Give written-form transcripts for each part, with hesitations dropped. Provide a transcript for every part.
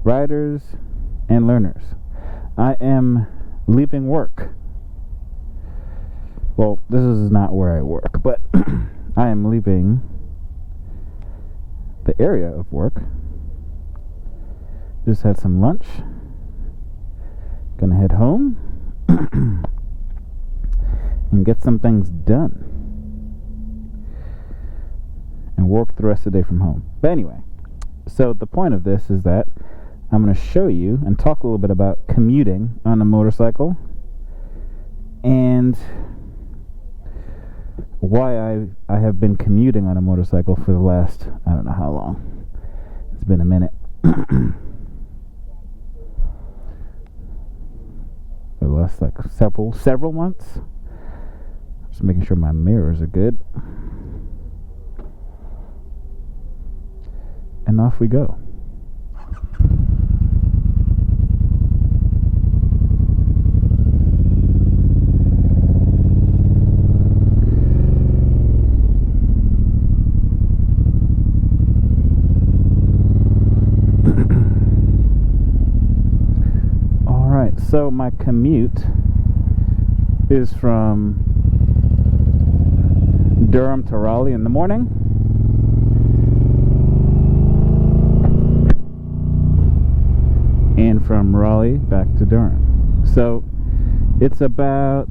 Riders and learners, I am leaving work. Well, this is not where I work, but I am leaving the area of work. Just had some lunch. Gonna head home and get some things done and work the rest of the day from home. But anyway, so the point of this is that I'm going to show you and talk a little bit about commuting on a motorcycle and why I have been commuting on a motorcycle for the last, I don't know how long. It's been a minute. For the last like several months. Just making sure my mirrors are good. And off we go. Alright, so my commute is from Durham to Raleigh in the morning. And from Raleigh back to Durham. So it's about,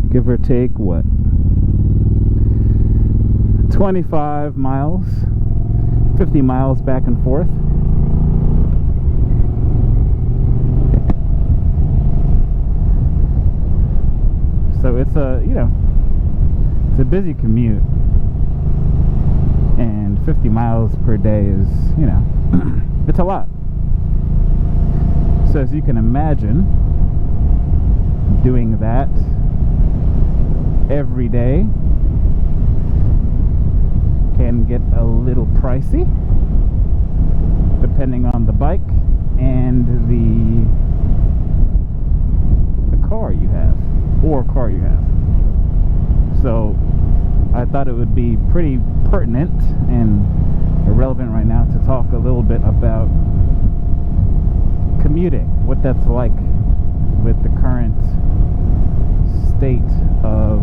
give or take, what, 25 miles, 50 miles back and forth. So it's a, it's a busy commute, and 50 miles per day is, it's a lot. So as you can imagine, doing that every day can get a little pricey, depending on the bike and the car you have, or car you have. So I thought it would be pretty pertinent and relevant right now to talk a little bit about commuting, what that's like with the current state of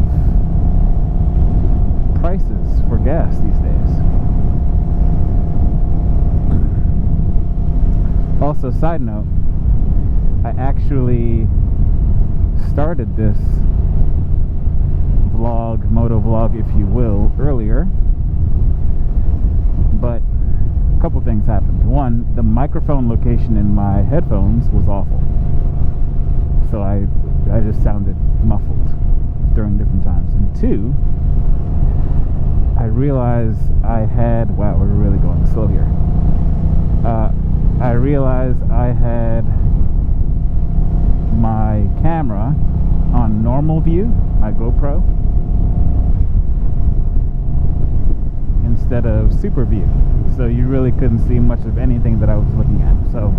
prices for gas these days. Also, side note, I actually started this vlog, moto vlog if you will, earlier, but a couple things happened. One, the microphone location in my headphones was awful, so I just sounded muffled during different times. And two, I realized I had, wow, we're really going slow here. I realized I had my camera on normal view, my GoPro, instead of super view, so you really couldn't see much of anything that I was looking at. So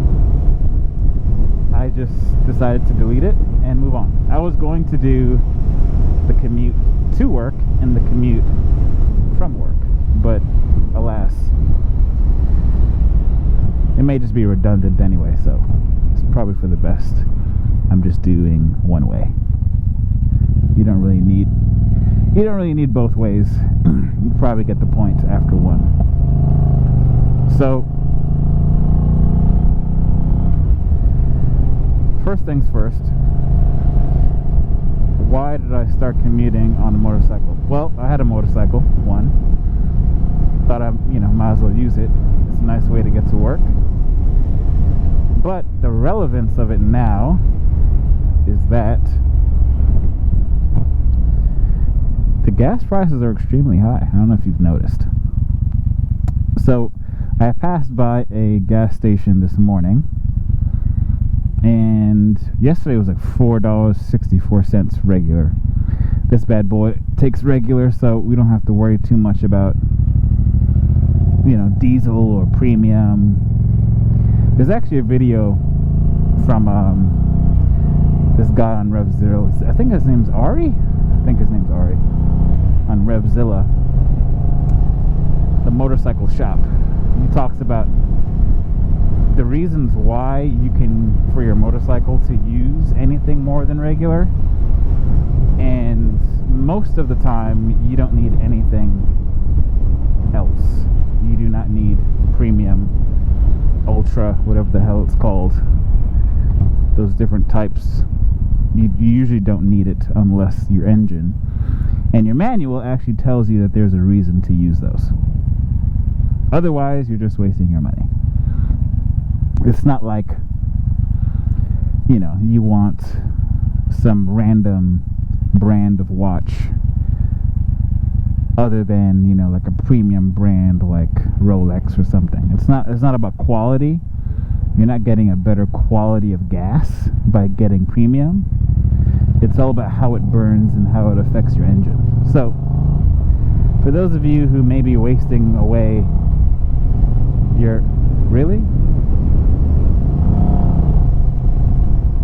I just decided to delete it and move on. I was going to do the commute to work and the commute from work, but alas, it may just be redundant anyway, so it's probably for the best. I'm just doing one way. You don't really need both ways. You probably get the point after one. So first things first, why did I start commuting on a motorcycle? Well, I had a motorcycle, one. Thought I might as well use it. It's a nice way to get to work. But the relevance of it now is that the gas prices are extremely high. I don't know if you've noticed. So I passed by a gas station this morning, and yesterday was like $4.64 regular. This bad boy takes regular, so we don't have to worry too much about diesel or premium. There's actually a video from this guy on RevZilla. I think his name's Ari. On RevZilla, about the reasons why you can, for your motorcycle, to use anything more than regular. And most of the time, you don't need anything else. You do not need premium, ultra, whatever the hell it's called. Those different types. You usually don't need it unless your engine. And your manual actually tells you that there's a reason to use those. Otherwise, you're just wasting your money. It's not like, you know, you want some random brand of watch other than, you know, like a premium brand like Rolex or something. It's not about quality. You're not getting a better quality of gas by getting premium. It's all about how it burns and how it affects your engine. So, for those of you who may be wasting away your... Really?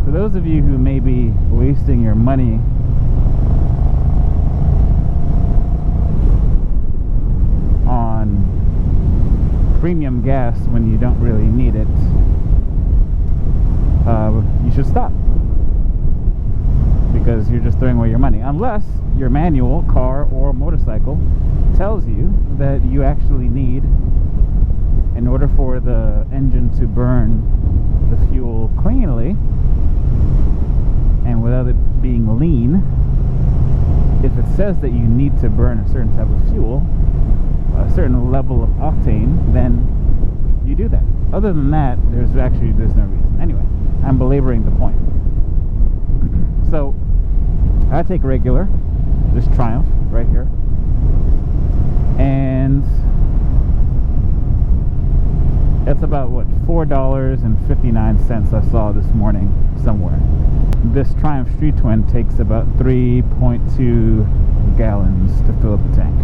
For those of you who may be wasting your money on premium gas when you don't really need it, you should stop, because you're just throwing away your money, unless your manual, car or motorcycle, tells you that you actually need, in order for the engine to burn the fuel cleanly and without it being lean, if it says that you need to burn a certain type of fuel, a certain level of octane, then you do that. Other than that, there's no reason. Anyway, I'm belaboring the point. So I take regular, this Triumph right here, and it's about what, $4.59 I saw this morning somewhere. This Triumph Street Twin takes about 3.2 gallons to fill up the tank.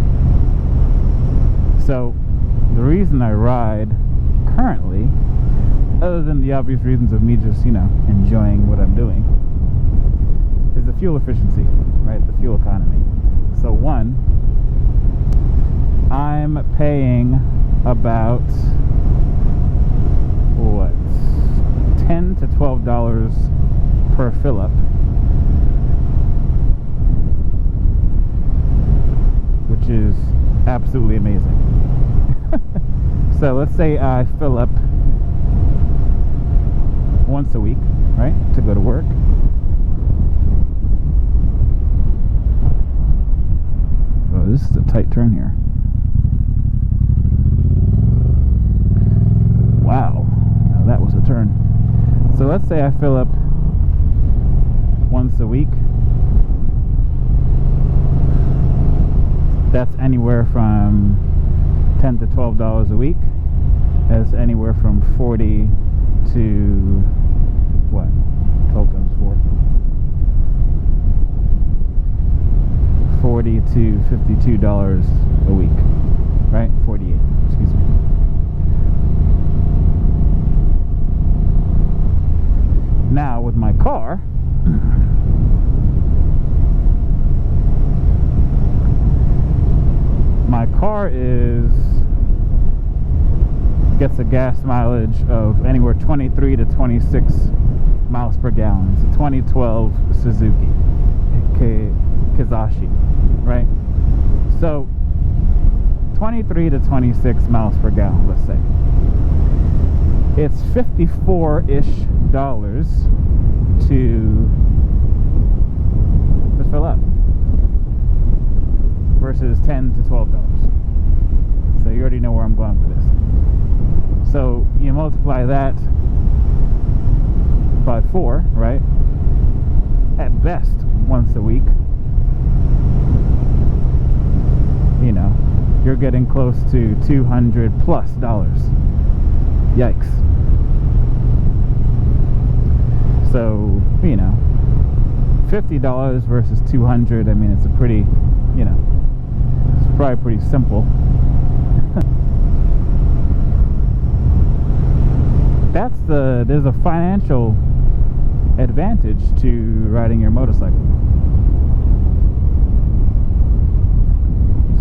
So the reason I ride currently, other than the obvious reasons of me just, you know, enjoying what I'm doing, is the fuel efficiency, right? The fuel economy. So one, I'm paying about, what, $10 to $12 per fill up, which is absolutely amazing. So let's say I fill up once a week, right, to go to work. Oh, this is a tight turn here. Wow, now that was a turn. So let's say I fill up once a week. That's anywhere from $10 to $12 a week. That's anywhere from 40 to what? 12 times 4. 40 to $52 a week, right? 48, excuse me. Now with my car, my car gets a gas mileage of anywhere 23 to 26 miles per gallon. It's a 2012 Suzuki Kizashi, right? So 23 to 26 miles per gallon, let's say. It's $54-ish to fill up, versus $10 to $12. So you already know where I'm going with this. So you multiply that by 4, right? At best, once a week. You know, you're getting close to $200+ Yikes. So, you know, $50 versus $200, I mean, it's a pretty, you know, it's probably pretty simple. There's a financial advantage to riding your motorcycle.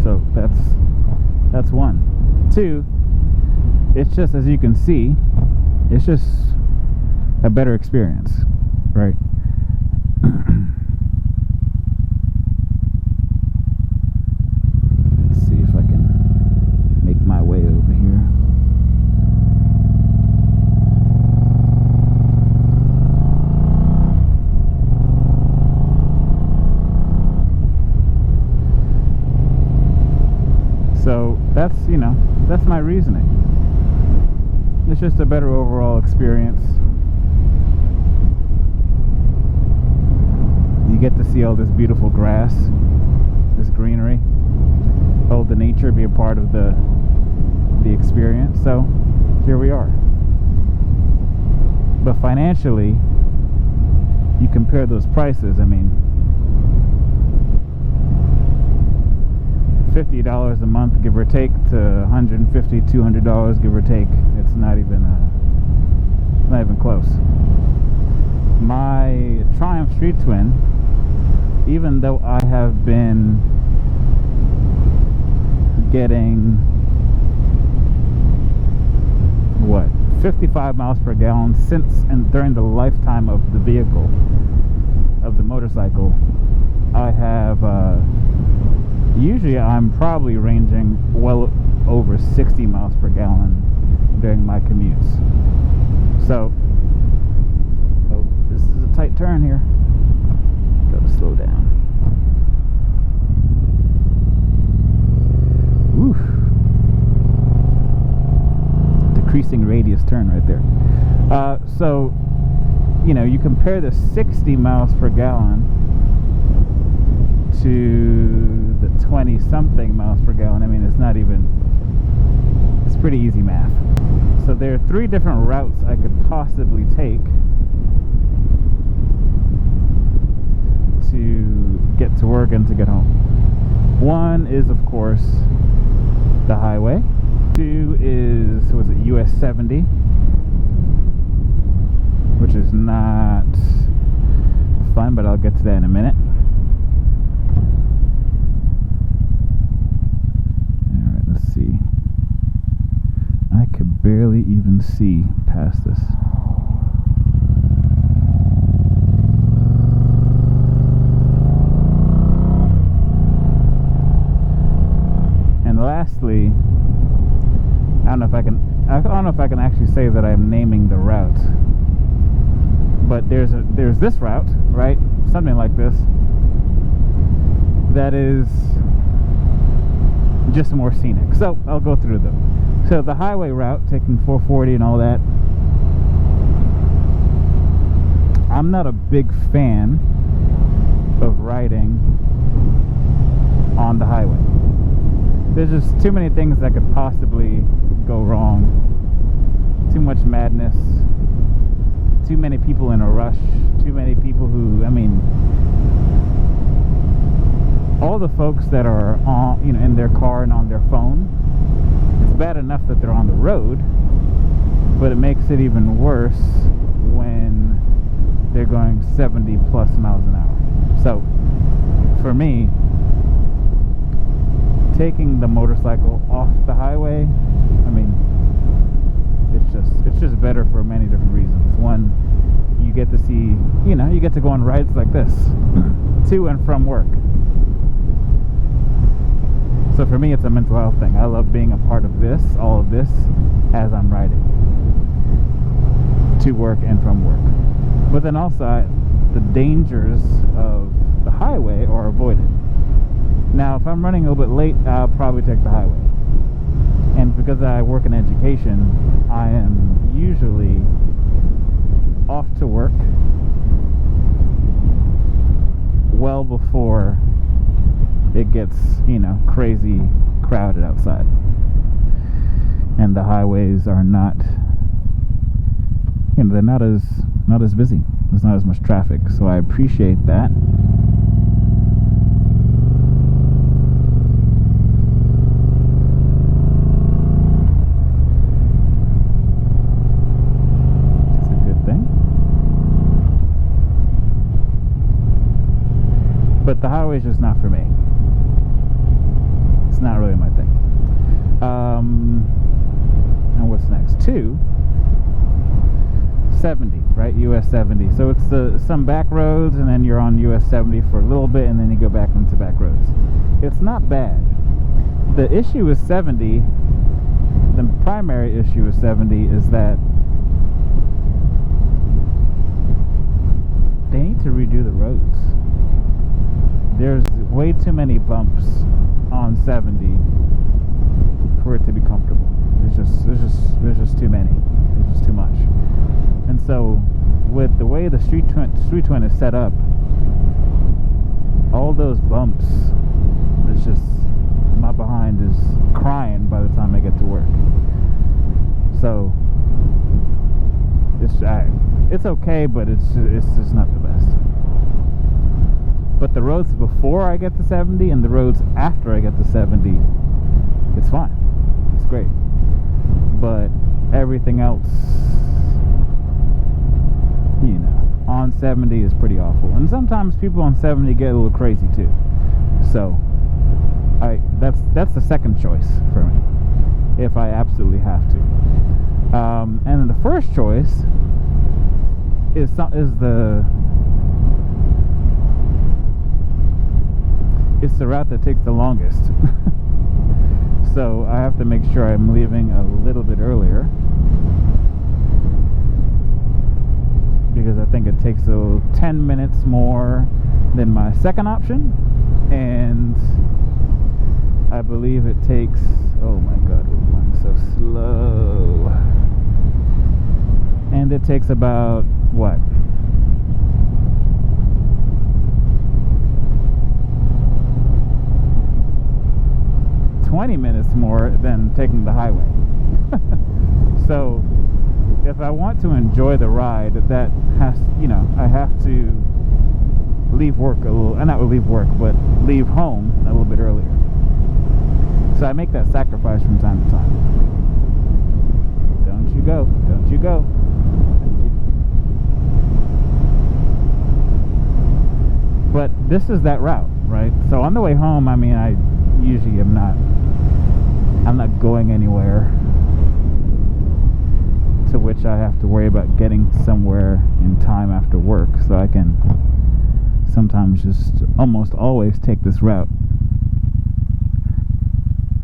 So that's one. Two, it's just, as you can see, it's just a better experience, right? Let's see if I can make my way over here. So that's, that's my reasoning. It's just a better overall experience. You get to see all this beautiful grass, this greenery, hold the nature, be a part of the experience. So here we are. But financially, you compare those prices, I mean, $50 a month, give or take, to $150, $200, give or take. It's not even close. My Triumph Street Twin, even though I have been getting 55 miles per gallon since and during the lifetime of the vehicle, of the motorcycle, I have usually I'm probably ranging well over 60 miles per gallon during my commutes. So, this is a tight turn here. Gotta slow down. Oof. Decreasing radius turn right there. So, you compare the 60 miles per gallon to the 20-something miles per gallon. I mean, it's pretty easy math. So there are 3 different routes I could possibly take to get to work and to get home. One is, of course, the highway. 2 is, US 70, which is not fun, but I'll get to that in a minute. Alright, let's see. I could barely even see past this. And lastly, I don't know if I can actually say that I'm naming the route, but there's this route, right? Something like this, that is just more scenic. So I'll go through them. So the highway route, taking 440 and all that, I'm not a big fan of riding on the highway. There's just too many things that could possibly go wrong. Too much madness, too many people in a rush, too many people who, I mean, all the folks that are on, in their car and on their phone, it's bad enough that they're on the road, but it makes it even worse when they're going 70 plus miles an hour. So for me, taking the motorcycle off the highway, I mean, it's just better for many different reasons. One, you get to see, you get to go on rides like this to and from work. So for me, it's a mental health thing. I love being a part of this, all of this, as I'm riding to work and from work. But then also, the dangers of the highway are avoided. Now, if I'm running a little bit late, I'll probably take the highway. And because I work in education, I am usually off to work well before it gets, crazy crowded outside. And the highways are not, they're not as busy. There's not as much traffic. So I appreciate that. But the highway is just not for me. It's not really my thing. And what's to 70, right? US 70. So it's some back roads, and then you're on US 70 for a little bit, and then you go back into back roads. It's not bad. The issue with 70, the primary issue with 70 is that they need to redo the roads. There's way too many bumps on 70 for it to be comfortable. There's just too many. There's just too much. And so, with the way the street twin is set up, all those bumps, it's just, my behind is crying by the time I get to work. So it's okay, but it's just not the best. But the roads before I get to 70 and the roads after I get to 70, it's fine. It's great. But everything else, you know, on 70 is pretty awful. And sometimes people on 70 get a little crazy too. So that's the second choice for me, if I absolutely have to. And then the first choice is the route that takes the longest. So I have to make sure I'm leaving a little bit earlier, because I think it takes 10 minutes more than my second option, and I believe it takes, oh my god, we're going so slow, and it takes about, what, 20 minutes more than taking the highway. So if I want to enjoy the ride, that has, you know, I have to leave work a little, not leave work, but leave home a little bit earlier. So I make that sacrifice from time to time. Don't you go, don't you go. But this is that route, right? So on the way home, I mean, I usually I'm not going anywhere to which I have to worry about getting somewhere in time after work. So I can sometimes just almost always take this route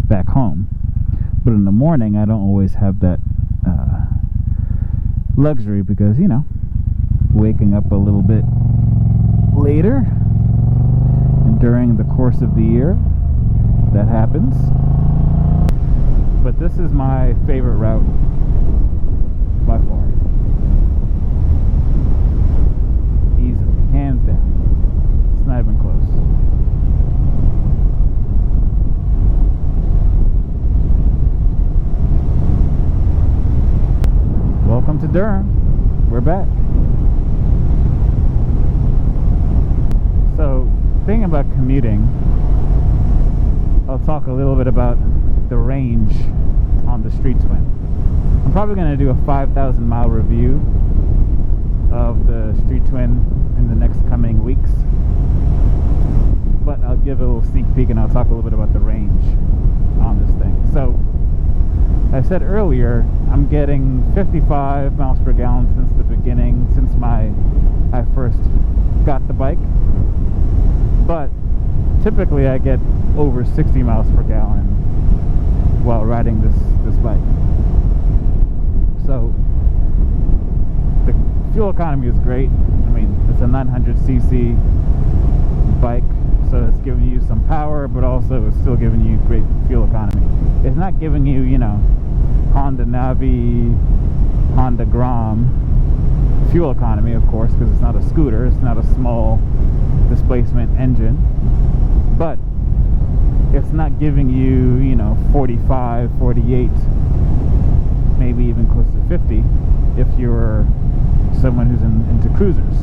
back home. But in the morning, I don't always have that luxury, because, you know, waking up a little bit later, and during the course of the year, that happens. But this is my favorite route by far. Easily, hands down. It's not even close. Welcome to Durham. We're back. So, thinking about commuting, I'll talk a little bit about the range on the street twin. I'm probably going to do a 5,000 mile review of the street twin in the next coming weeks, but I'll give a little sneak peek and I'll talk a little bit about the range on this thing. So I said earlier, I'm getting 55 miles per gallon since the beginning, since I first got the bike, but typically I get over 60 miles per gallon while riding this bike. So the fuel economy is great. I mean, it's a 900cc bike, so it's giving you some power, but also it's still giving you great fuel economy. It's not giving you, you know, Honda Navi, Honda Grom fuel economy, of course, because it's not a scooter, it's not a small displacement engine, but it's not giving you, you know, 45, 48, maybe even close to 50 if you're someone who's into cruisers,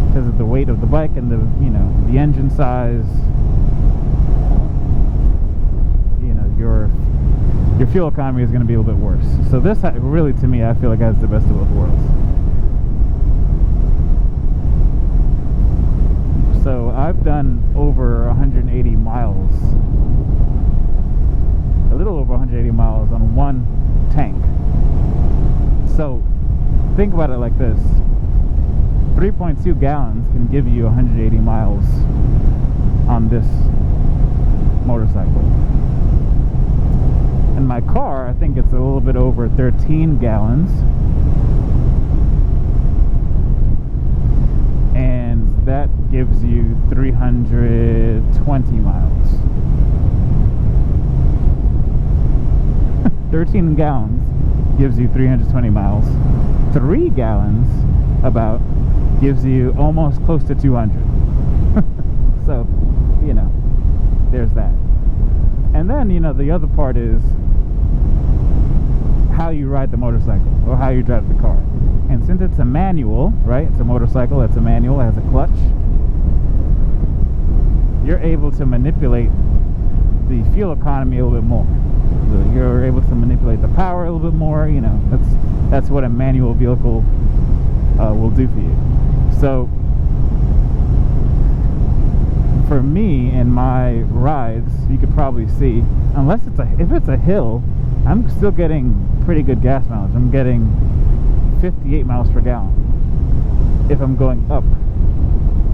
because of the weight of the bike and the, you know, the engine size. You know, your fuel economy is going to be a little bit worse. So this really, to me, I feel like has the best of both worlds. So I've done over 180 miles, a little over 180 miles on one tank. So think about it like this: 3.2 gallons can give you 180 miles on this motorcycle. In my car, I think it's a little bit over 13 gallons, and that gives you 320 miles. 13 gallons gives you 320 miles. 3 gallons about gives you almost close to 200. So, you know, there's that. And then, you know, the other part is how you ride the motorcycle or how you drive the car. And since it's a manual, right? It's a motorcycle, it's a manual, it has a clutch. You're able to manipulate the fuel economy a little bit more. So you're able to manipulate the power a little bit more. You know, that's what a manual vehicle will do for you. So for me in my rides, you could probably see, unless if it's a hill, I'm still getting pretty good gas mileage. I'm getting 58 miles per gallon if I'm going up.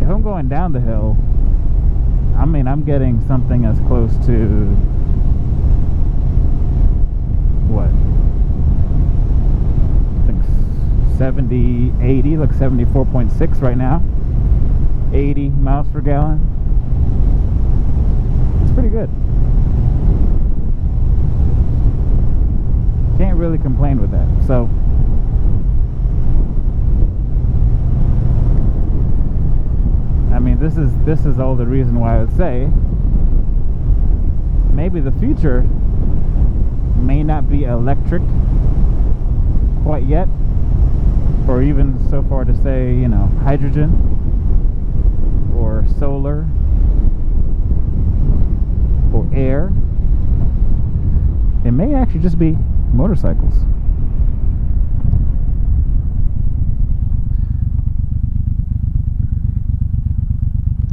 If I'm going down the hill, I mean, I'm getting something as close to what? I think 70, 80, like 74.6 right now. 80 miles per gallon. It's pretty good. Can't really complain with that. So I mean, this is all the reason why I would say maybe the future may not be electric quite yet, or even so far to say, you know, hydrogen or solar or air. It may actually just be motorcycles.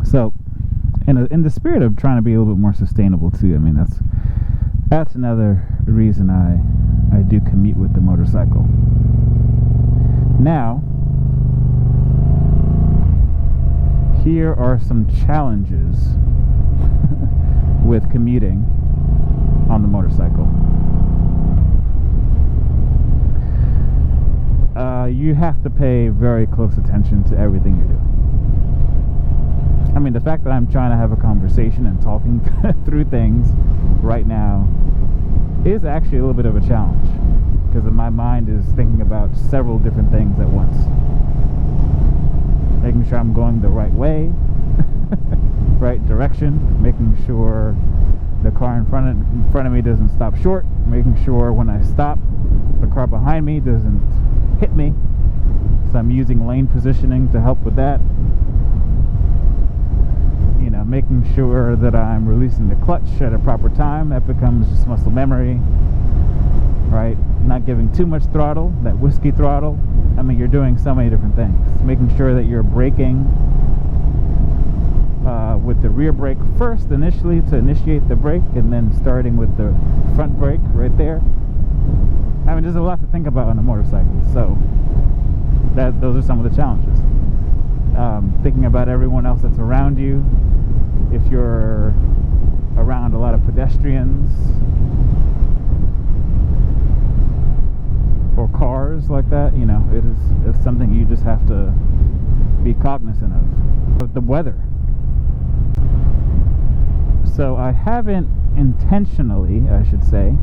So, in the spirit of trying to be a little bit more sustainable too, I mean, that's another reason I do commute with the motorcycle. Now, here are some challenges with commuting on the motorcycle. You have to pay very close attention to everything you do. I mean, the fact that I'm trying to have a conversation and talking through things right now is actually a little bit of a challenge, because my mind is thinking about several different things at once. Making sure I'm going the right way, right direction, making sure the car in front of me doesn't stop short, making sure when I stop, the car behind me doesn't hit me. So I'm using lane positioning to help with that. You know, making sure that I'm releasing the clutch at a proper time. That becomes just muscle memory, right? Not giving too much throttle, that whiskey throttle. I mean, you're doing so many different things. Making sure that you're braking with the rear brake first initially to initiate the brake, and then starting with the front brake right there. I mean, there's a lot to think about on a motorcycle, so those are some of the challenges. Thinking about everyone else that's around you. If you're around a lot of pedestrians or cars like that, you know, it's something you just have to be cognizant of. The weather. So I haven't intentionally, I should say,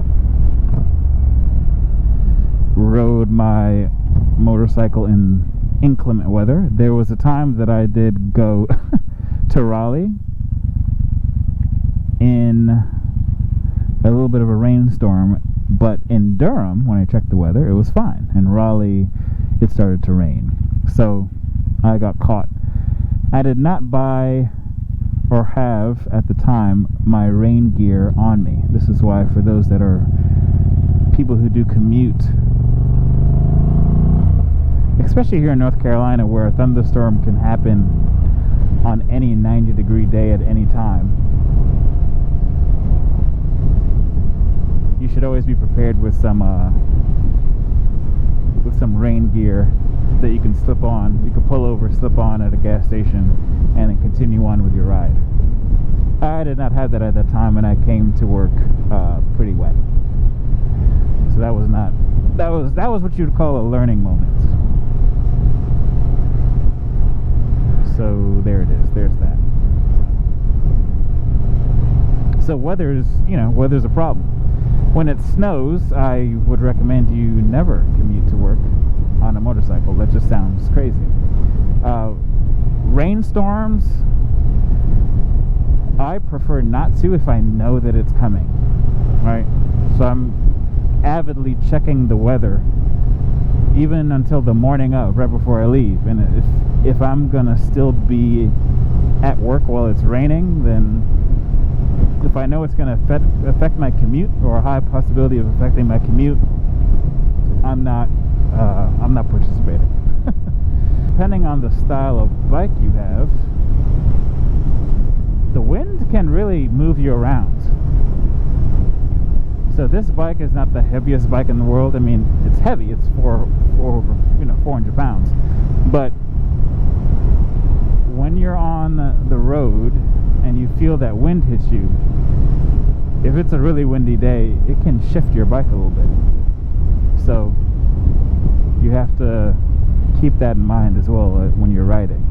rode my motorcycle in inclement weather. There was a time that I did go to Raleigh in a little bit of a rainstorm, but in Durham, when I checked the weather, it was fine. In Raleigh, it started to rain, so I got caught. I did not buy or have at the time my rain gear on me. This is why, for those that are people who do commute, especially here in North Carolina, where a thunderstorm can happen on any 90-degree day at any time, you should always be prepared with some some rain gear that you can slip on. You can pull over, slip on at a gas station, and then continue on with your ride. I did not have that at that time, and I came to work pretty wet. So that was what you'd call a learning moment. So there it is. There's that. So weather's a problem. When it snows, I would recommend you never commute to work on a motorcycle. That just sounds crazy. Rainstorms, I prefer not to if I know that it's coming, right? So I'm avidly checking the weather even until the morning of, right before I leave. And if I'm gonna still be at work while it's raining, then if I know it's gonna affect my commute, or a high possibility of affecting my commute, I'm not participating. Depending on the style of bike you have, the wind can really move you around. So this bike is not the heaviest bike in the world. I mean, it's heavy. It's 400 pounds. But when you're on the road and you feel that wind hit you, if it's a really windy day, it can shift your bike a little bit. So you have to keep that in mind as well when you're riding.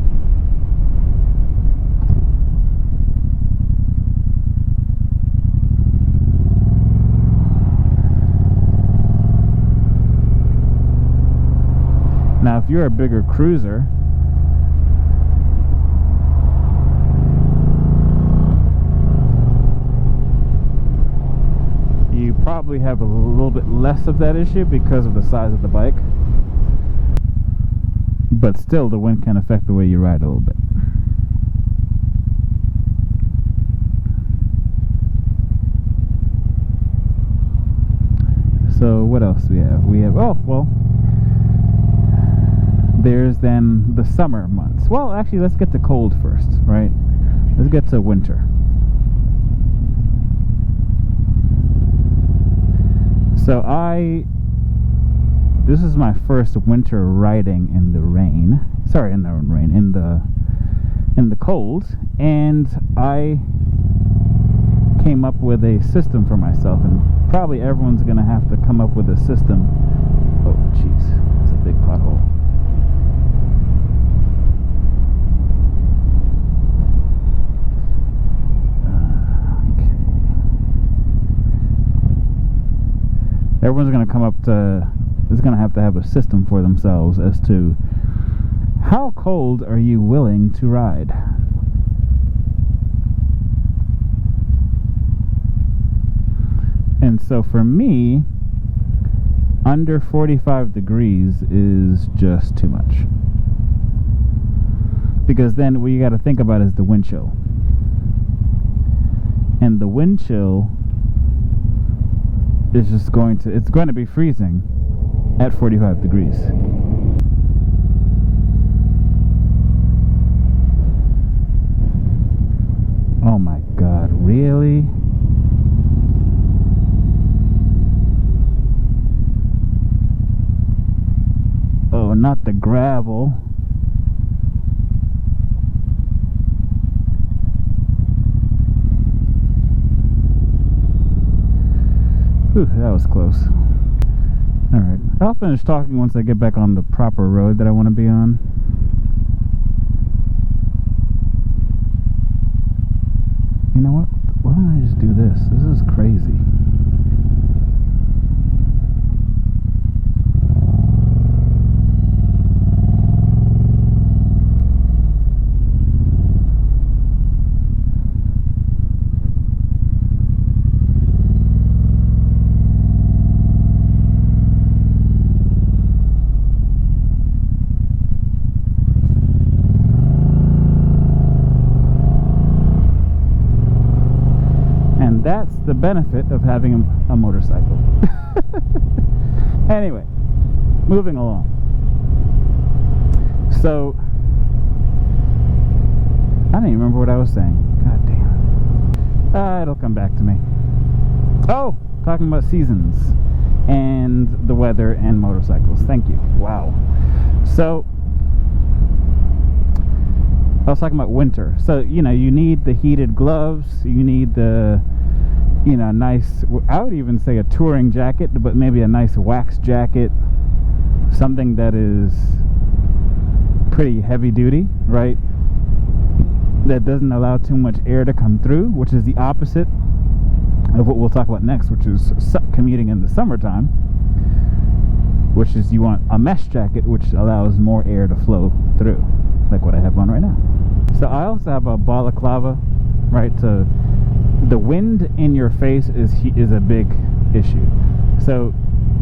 Now, if you're a bigger cruiser, you probably have a little bit less of that issue because of the size of the bike. But still, the wind can affect the way you ride a little bit. So what else do we have? There's then the summer months. Well, actually, let's get to cold first, right? Let's get to winter. So this is my first winter riding in the rain. Sorry, in the cold, and I came up with a system for myself, and probably everyone's gonna have to come up with a system. Oh, jeez, it's a big pothole. Everyone's going to is going to have a system for themselves as to how cold are you willing to ride. And so for me, under 45 degrees is just too much. Because then what you got to think about is the wind chill. And the wind chill is just going to be freezing at 45 degrees. Oh my God, really? Oh, not the gravel. Whew, that was close. Alright, I'll finish talking once I get back on the proper road that I want to be on. You know what? Why don't I just do this? This is crazy. That's the benefit of having a motorcycle. Anyway, moving along. So, I don't even remember what I was saying. God damn. It'll come back to me. Oh, talking about seasons. and the weather and motorcycles. Thank you. Wow. So I was talking about winter. So, you need the heated gloves, you need the, nice, I would even say a touring jacket, but maybe a nice wax jacket, something that is pretty heavy duty, right? That doesn't allow too much air to come through, which is the opposite of what we'll talk about next, which is commuting in the summertime, which is you want a mesh jacket which allows more air to flow through, like what I have on right now. So I also have a balaclava, right? The wind in your face is a big issue. So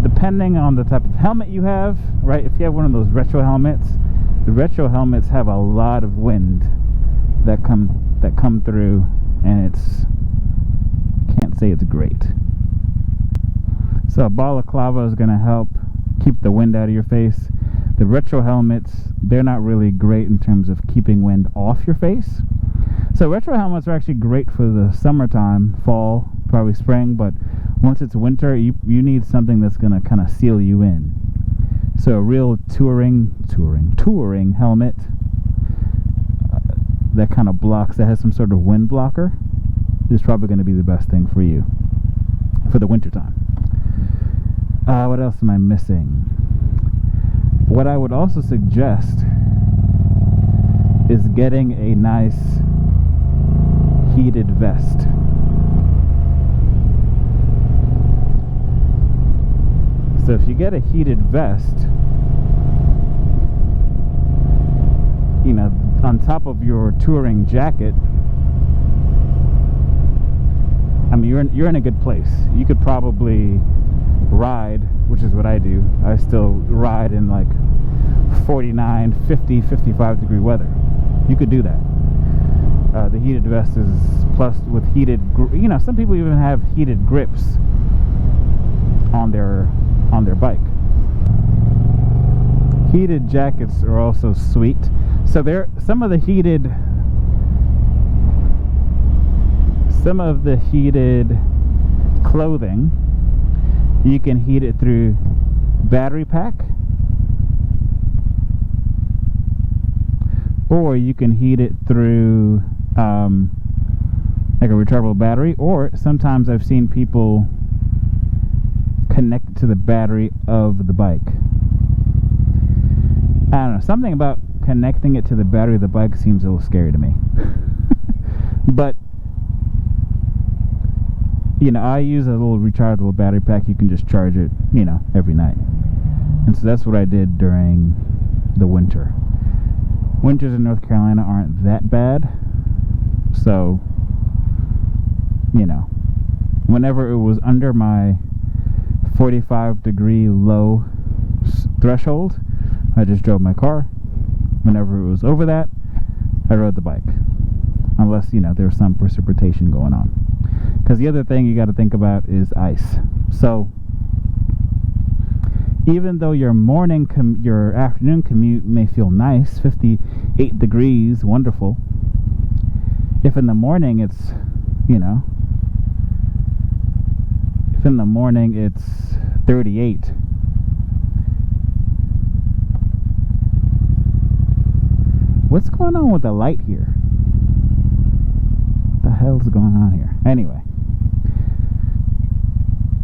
depending on the type of helmet you have, right? If you have one of those retro helmets, the retro helmets have a lot of wind that come through, and can't say it's great. So a balaclava is going to help keep the wind out of your face. The retro helmets, they're not really great in terms of keeping wind off your face. So retro helmets are actually great for the summertime, fall, probably spring, but once it's winter, you need something that's going to kind of seal you in. So a real touring helmet that kind of blocks, that has some sort of wind blocker, is probably going to be the best thing for you for the winter time. What else am I missing? What I would also suggest is getting a nice heated vest. So if you get a heated vest, on top of your touring jacket, I mean, you're in a good place. You could probably ride, which is what I do. I still ride in like 49, 50, 55 degree weather. You could do that. The heated vest is plus with heated, some people even have heated grips on their bike. Heated jackets are also sweet. So some of the heated clothing, you can heat it through battery pack, or you can heat it through like a rechargeable battery, or sometimes I've seen people connect it to the battery of the bike. I don't know, something about connecting it to the battery of the bike seems a little scary to me. But I use a little rechargeable battery pack. You can just charge it, every night. And so that's what I did during the winter. Winters in North Carolina aren't that bad. So, whenever it was under my 45 degree low threshold, I just drove my car. Whenever it was over that, I rode the bike. Unless, there was some precipitation going on. Because the other thing you got to think about is ice. So even though your afternoon commute may feel nice, 58 degrees, wonderful, if in the morning it's 38, what's going on with the light here? What the hell's going on here? Anyway,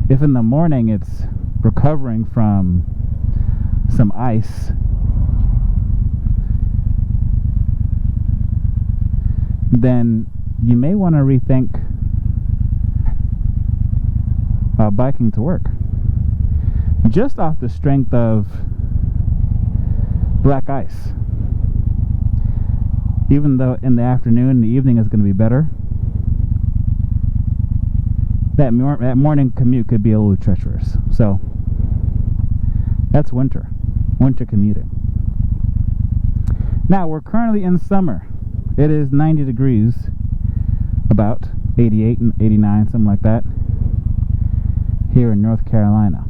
if in the morning it's recovering from some ice, then you may want to rethink biking to work, just off the strength of black ice. Even though in the afternoon and the evening is going to be better, that morning commute could be a little treacherous. So that's winter commuting. Now we're currently in summer. It is 90 degrees, about 88 and 89, something like that, here in North Carolina.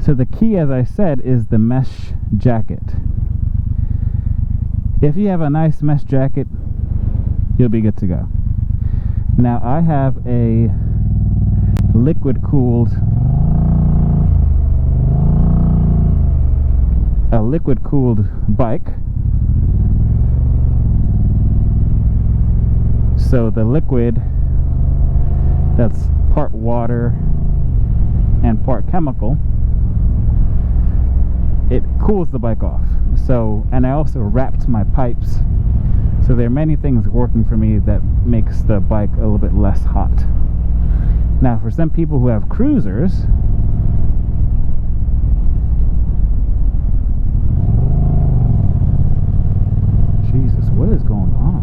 So the key, as I said, is the mesh jacket. If you have a nice mesh jacket, you'll be good to go. Now I have a liquid cooled bike. So the liquid, that's part water and part chemical, it cools the bike off. So, and I also wrapped my pipes, so there are many things working for me that makes the bike a little bit less hot. Now for some people who have cruisers, Jesus, what is going on?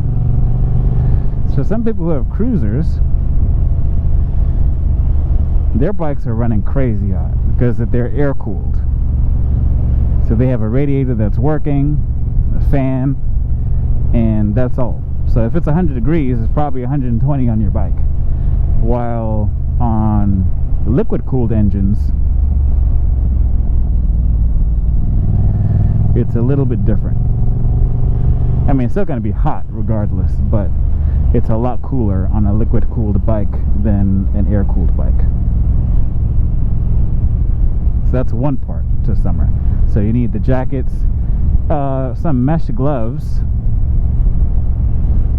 So some people who have cruisers, their bikes are running crazy hot because they're air cooled. So they have a radiator that's working, a fan, and that's all. So if it's 100 degrees, it's probably 120 on your bike. While on liquid cooled engines, it's a little bit different. I mean, it's still going to be hot regardless, but it's a lot cooler on a liquid cooled bike than an air cooled bike. So that's one part to summer. So you need the jackets, some mesh gloves.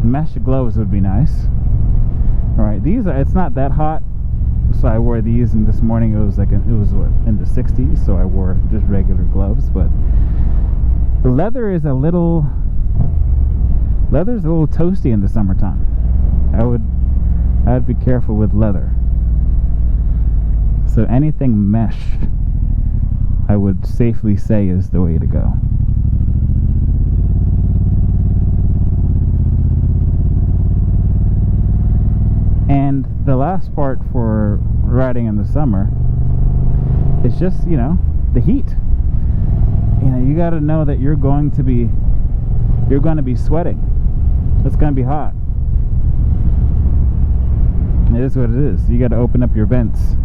Mesh gloves would be nice. All right, these are, it's not that hot, so I wore these, and this morning it was what, in the 60s, so I wore just regular gloves. But the leather's a little toasty in the summertime. I'd be careful with leather. So anything mesh, I would safely say, is the way to go. And the last part for riding in the summer is just, the heat. You got to know that you're going to be sweating. It's going to be hot. It is what it is. You got to open up your vents.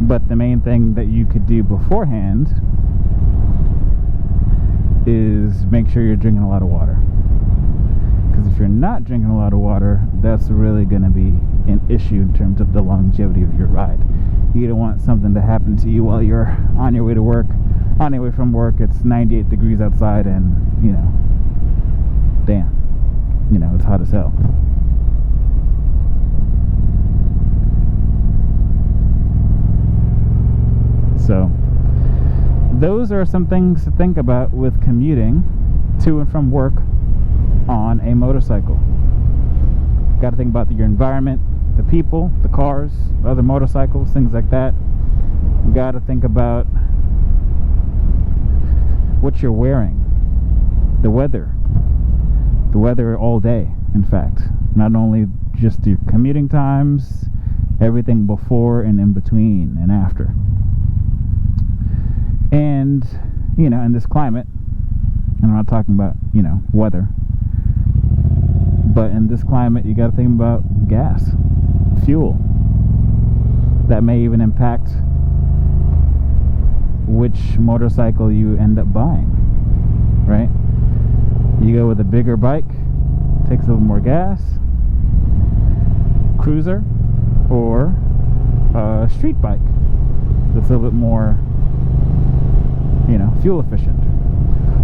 But the main thing that you could do beforehand is make sure you're drinking a lot of water. Because if you're not drinking a lot of water, that's really going to be an issue in terms of the longevity of your ride. You don't want something to happen to you while you're on your way to work. On your way from work, it's 98 degrees outside, and damn, it's hot as hell. So those are some things to think about with commuting to and from work on a motorcycle. Got to think about your environment, the people, the cars, other motorcycles, things like that. Got to think about what you're wearing, the weather all day, in fact. Not only just your commuting times, everything before and in between and after. And, in this climate, and I'm not talking about, weather, but in this climate, you got to think about gas, fuel. That may even impact which motorcycle you end up buying, right? You go with a bigger bike, takes a little more gas, cruiser, or a street bike that's a little bit more, fuel efficient.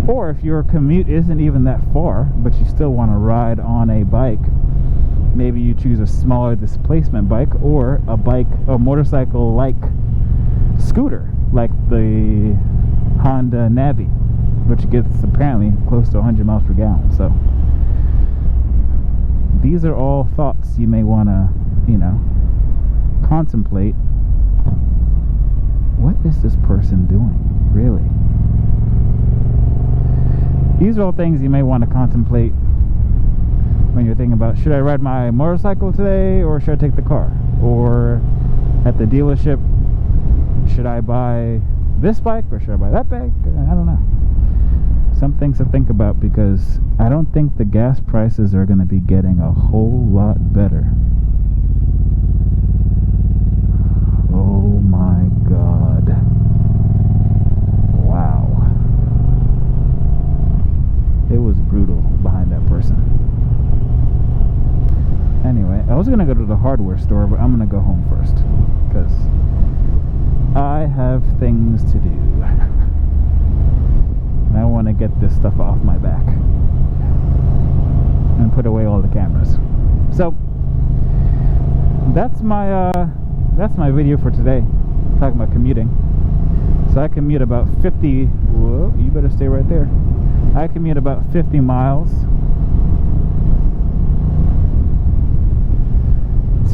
Or if your commute isn't even that far, but you still want to ride on a bike, maybe you choose a smaller displacement bike, or a motorcycle like scooter, like the Honda Navi, which gets apparently close to 100 miles per gallon. So these are all thoughts you may want to, contemplate. What is this person doing, really? These are all things you may want to contemplate when you're thinking about, should I ride my motorcycle today, or should I take the car? Or at the dealership, should I buy this bike or should I buy that bike? I don't know. Some things to think about, because I don't think the gas prices are going to be getting a whole lot better. Oh my God. Wow. It was brutal behind that person. Anyway, I was going to go to the hardware store, but I'm going to go home first. have things to do. And I want to get this stuff off my back and put away all the cameras. So that's my video for today, talking about commuting. So I commute about 50, whoa, you better stay right there. I commute about 50 miles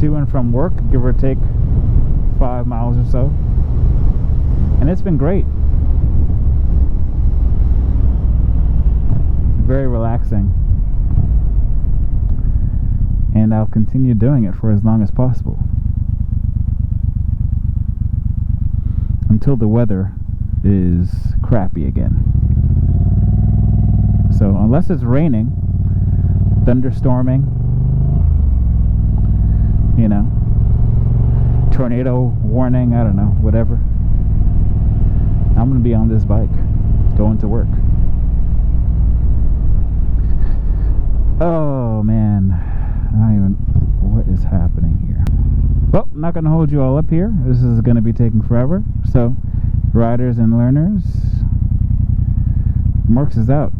to and from work, give or take 5 miles or so. And it's been great. Very relaxing. And I'll continue doing it for as long as possible. Until the weather is crappy again. So unless it's raining, thunderstorming, you know, tornado warning, I don't know, whatever, I'm gonna be on this bike going to work. Oh man, I don't even, what is happening here? Well, I'm not gonna hold you all up here. This is gonna be taking forever. So riders and learners, Marks is out.